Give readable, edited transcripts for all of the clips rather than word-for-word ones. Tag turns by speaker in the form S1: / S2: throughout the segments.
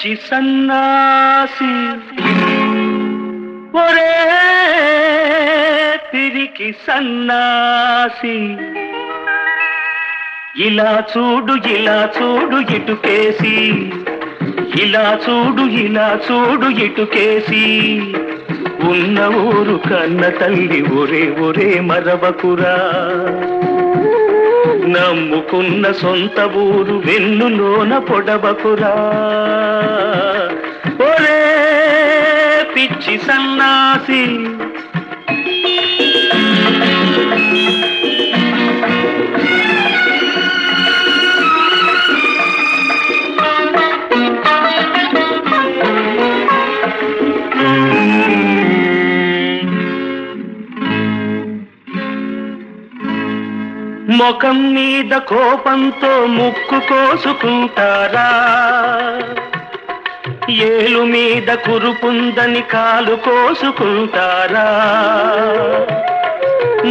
S1: పిచ్చి సన్నాసి ఒరే పిరికి సన్నాసి ఇలా చూడు ఇటుకేసి ఇలా చూడు ఇటుకేసి ఉన్న ఊరు కన్న తల్లి ఒరే ఒరే మరవకురా నమ్ముకున్న సొంత ఊరు వెన్నులోన పొడవకురా ఒరే పిచ్చి సన్నాసి ముఖం మీద కోపంతో ముక్కు కోసుకుంటారా ఏలు మీద కురుపుందని కాలు కోసుకుంటారా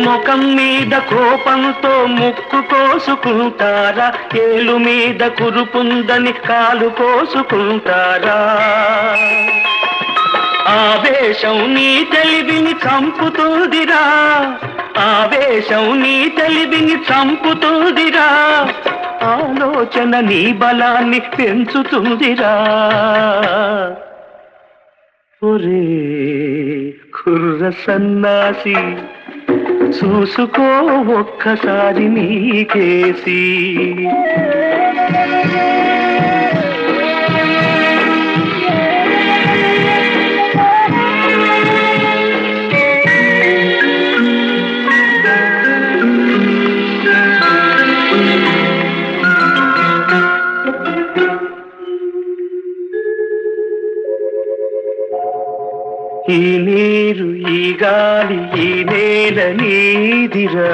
S1: ముఖం మీద కోపంతో ముక్కు కోసుకుంటారా ఏలు మీద కురుపుందని కాలు కోసుకుంటారా ఆవేశం నీ తెలివిని చంపుతుందిరా ఆవేశం నీ తెలివిని చంపుతుందిరా ఆలోచన నీ బలాన్ని పెంచుతుందిరా ఒరే కుర్ర సన్నాసి చూసుకో ఒక్కసారి నీకేసి ఈ నీరు ఈ గాలి ఈ నేల నీదిరా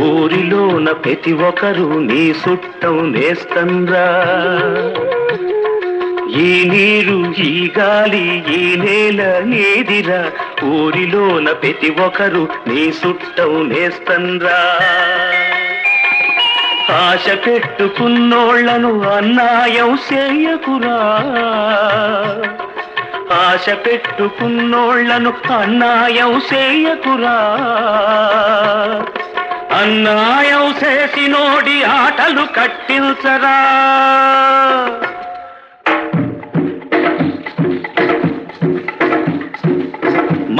S1: ఊరిలోన ప్రతి ఒక్కరు నీ సుట్టం నేస్తంరా ఈ నీరు ఈ గాలి ఈ నేల నీదిరా ఊరిలోన ప్రతి ఒక్కరు నీ సుట్టం నేస్తంరా ఆశ పెట్టుకున్నోళ్లను అన్యాయం చేయకురా ఆశ పెట్టుకున్నోళ్లను అన్యాయం చేయకురా అన్యాయం చేసినోడి ఆటలు కట్టించరా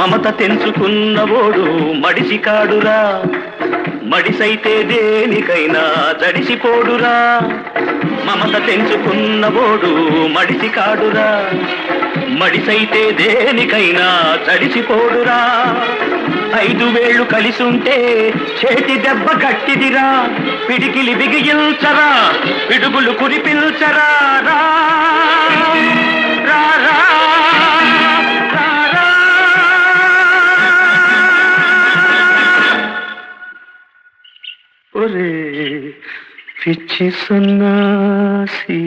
S1: మమత తెంచుకున్నవోడు మడిసి కాడురా మడిసైతే దేనికైనా జడిసిపోడురా మమత తెంచుకున్నవోడు మడిసి కాడురా మడిసైతే దేనికైనా తడిసిపోడురా 5 వేళ్ళు కలిసుంటే చేతి దెబ్బ గట్టిదిరా పిడికిలి బిగిల్చరా పిడుగులు కురిపిల్చరా రా రా రా ఒరే పిచ్చి సన్నాసి